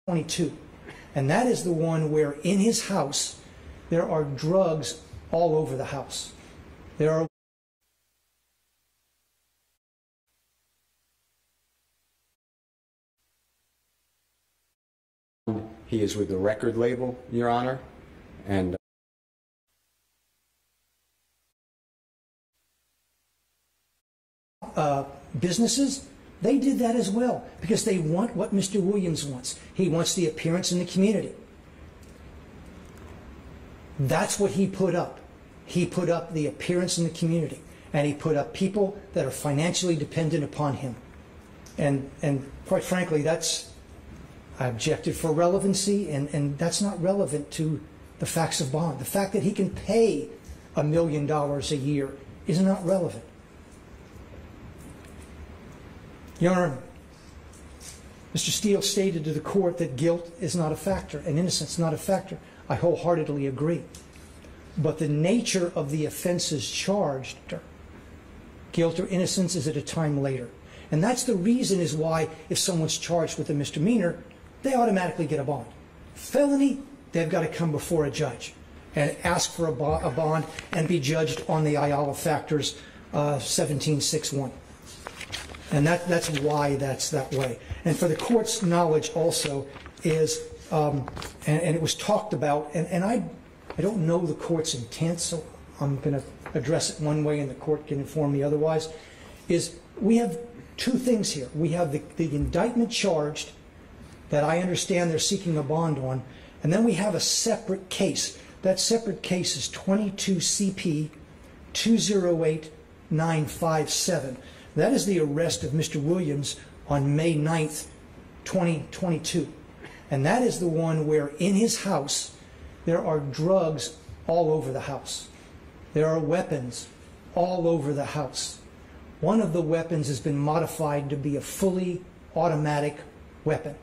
22. And that is the one where in his house there are drugs all over the house. There are He is with the record label, Your Honor, and businesses, they did that as well because they want what Mr. Williams wants. He wants the appearance in the community. That's what he put up. He put up the appearance in the community, and he put up people that are financially dependent upon him. And quite frankly, I objected for relevancy, and that's not relevant to the facts of bond. The fact that he can pay $1 million a year is not relevant. Your Honor, Mr. Steele stated to the court that guilt is not a factor and innocence not a factor. I wholeheartedly agree. But the nature of the offenses charged, guilt or innocence, is at a time later. And that's the reason is why if someone's charged with a misdemeanor, they automatically get a bond. Felony, they've got to come before a judge and ask for a bond and be judged on the Ayala factors 1761. And that's why that's that way. And for the court's knowledge also is, and it was talked about, and I don't know the court's intent, so I'm going to address it one way and the court can inform me otherwise, is we have two things here. We have the indictment charged that I understand they're seeking a bond on, and then we have a separate case. That separate case is 22 CP 208957. That is the arrest of Mr. Williams on May 9th, 2022. And that is the one where in his house there are drugs all over the house. There are weapons all over the house. One of the weapons has been modified to be a fully automatic weapon.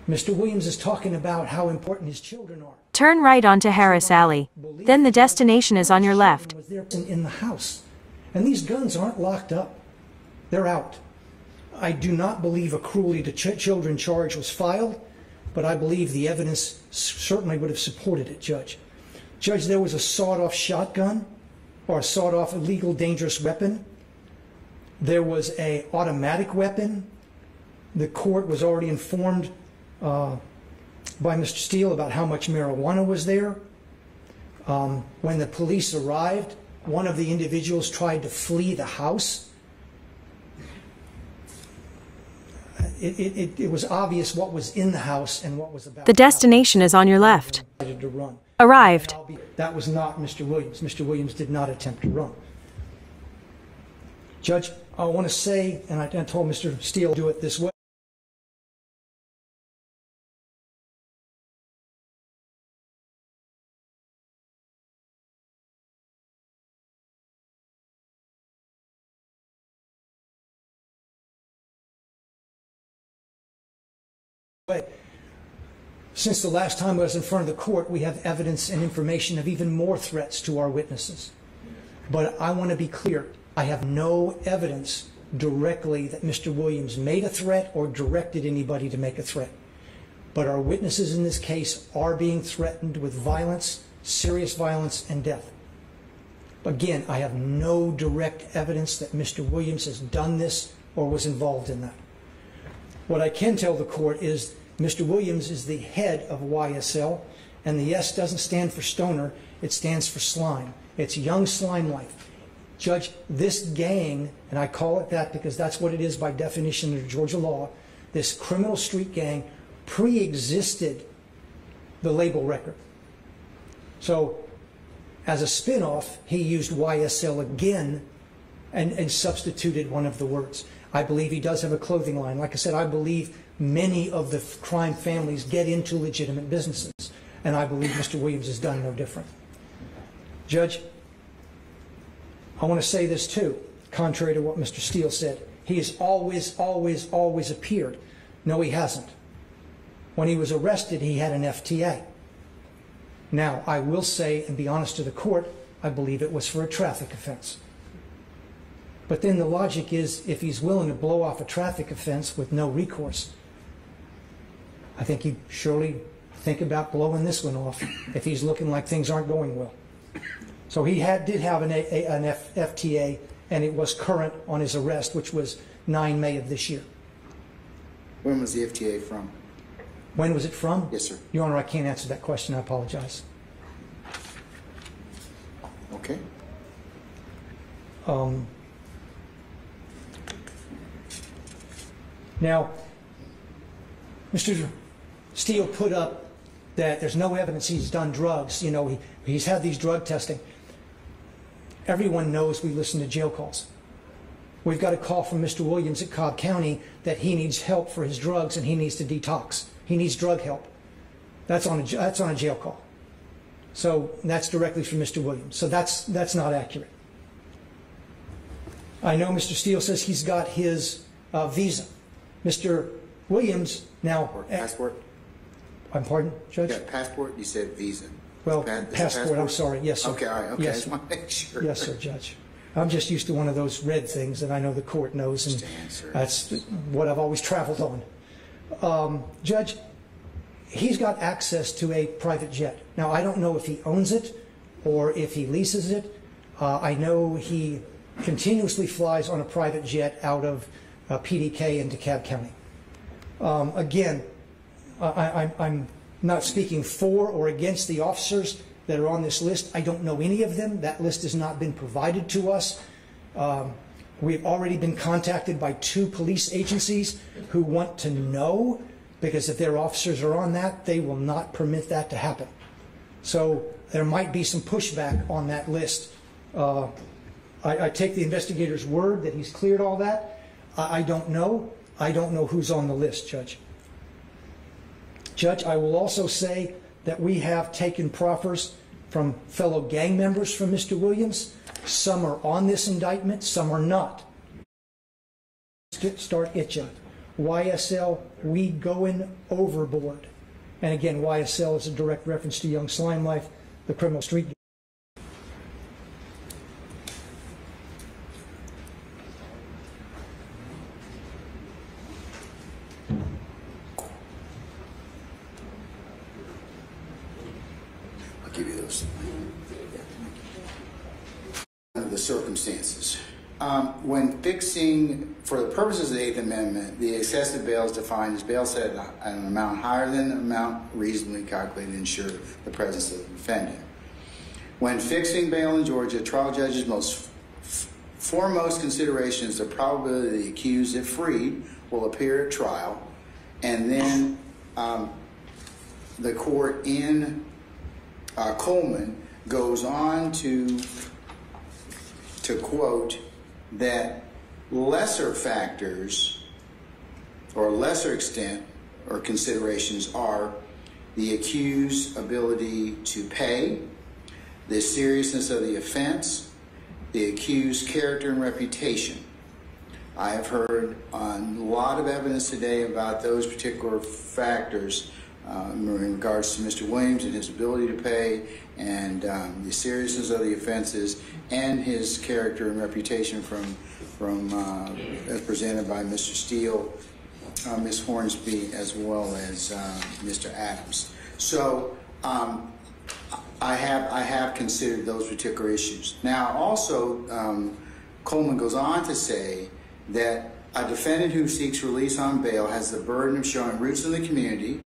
Mr. Williams is talking about how important his children are. Turn right onto Harris Alley. Then the destination is on your left. Was there in the house. And these guns aren't locked up. They're out. I do not believe a cruelty to children charge was filed, but I believe the evidence certainly would have supported it, Judge. Judge, there was a sawed-off shotgun or a sawed-off illegal dangerous weapon. There was an automatic weapon. The court was already informed by Mr. Steele about how much marijuana was there. When the police arrived, one of the individuals tried to flee the house. It was obvious what was in the house and what was about. The destination is on your left. To run. Arrived. That was not Mr. Williams. Mr. Williams did not attempt to run. Judge, I want to say, and I told Mr. Steele to do it this way. Since the last time I was in front of the court, we have evidence and information of even more threats to our witnesses. But I want to be clear, I have no evidence directly that Mr. Williams made a threat or directed anybody to make a threat. But our witnesses in this case are being threatened with violence, serious violence, and death. Again, I have no direct evidence that Mr. Williams has done this or was involved in that. What I can tell the court is Mr. Williams is the head of YSL, and the S doesn't stand for stoner, it stands for slime. It's young slime life. Judge, this gang, and I call it that because that's what it is by definition under Georgia law, this criminal street gang pre-existed the label record. So as a spin-off, he used YSL again and substituted one of the words. I believe he does have a clothing line. Like I said, I believe many of the crime families get into legitimate businesses, and I believe Mr. Williams has done no different. Judge, I want to say this too, contrary to what Mr. Steele said. He has always, always, always appeared. No, he hasn't. When he was arrested, he had an FTA. Now, I will say, and be honest to the court, I believe it was for a traffic offense. But then the logic is, if he's willing to blow off a traffic offense with no recourse, I think he'd surely think about blowing this one off if he's looking like things aren't going well. So he did have an FTA, and it was current on his arrest, which was 9 May of this year. When was the FTA from? When was it from? Yes, sir. Your Honor, I can't answer that question. I apologize. Okay. Now, Mr. Steele put up that there's no evidence he's done drugs. You know, he's had these drug testing. Everyone knows we listen to jail calls. We've got a call from Mr. Williams at Cobb County that he needs help for his drugs and he needs to detox. He needs drug help. That's on a jail call. So that's directly from Mr. Williams. So that's not accurate. I know Mr. Steele says he's got his visa. Mr. Williams now... Passport? I'm pardon, Judge? Yeah, passport, you said visa. Well, passport, I'm sorry. Yes, sir. Okay, all right. Okay, yes, I just want to make sure. Yes, sir, Judge. I'm just used to one of those red things that I know the court knows, and that's what I've always traveled on. Judge, he's got access to a private jet. Now, I don't know if he owns it or if he leases it. I know he continuously flies on a private jet out of PDK into DeKalb County. Again, I'm not speaking for or against the officers that are on this list. I don't know any of them. That list has not been provided to us. We've already been contacted by 2 police agencies who want to know, because if their officers are on that, they will not permit that to happen. So there might be some pushback on that list. I take the investigator's word that he's cleared all that. I don't know. I don't know who's on the list, Judge. Judge, I will also say that we have taken proffers from fellow gang members from Mr. Williams. Some are on this indictment, some are not. Start itching. YSL, we going overboard. And again, YSL is a direct reference to Young Slime Life, the criminal street. I'll give you those. Under the circumstances. When fixing, for the purposes of the 8th Amendment, the excessive bail is defined as bail set at an amount higher than the amount reasonably calculated to ensure the presence of the defendant. When fixing bail in Georgia, trial judges' foremost consideration is the probability the accused, if freed, will appear at trial, and then the court in Coleman goes on to quote that lesser factors or lesser extent or considerations are the accused's ability to pay, the seriousness of the offense, the accused's character and reputation. I have heard a lot of evidence today about those particular factors in regards to Mr. Williams and his ability to pay, and the seriousness of the offenses, and his character and reputation as presented by Mr. Steele, Ms. Hornsby, as well as Mr. Adams. So I have considered those particular issues. Now, also, Coleman goes on to say that a defendant who seeks release on bail has the burden of showing roots in the community,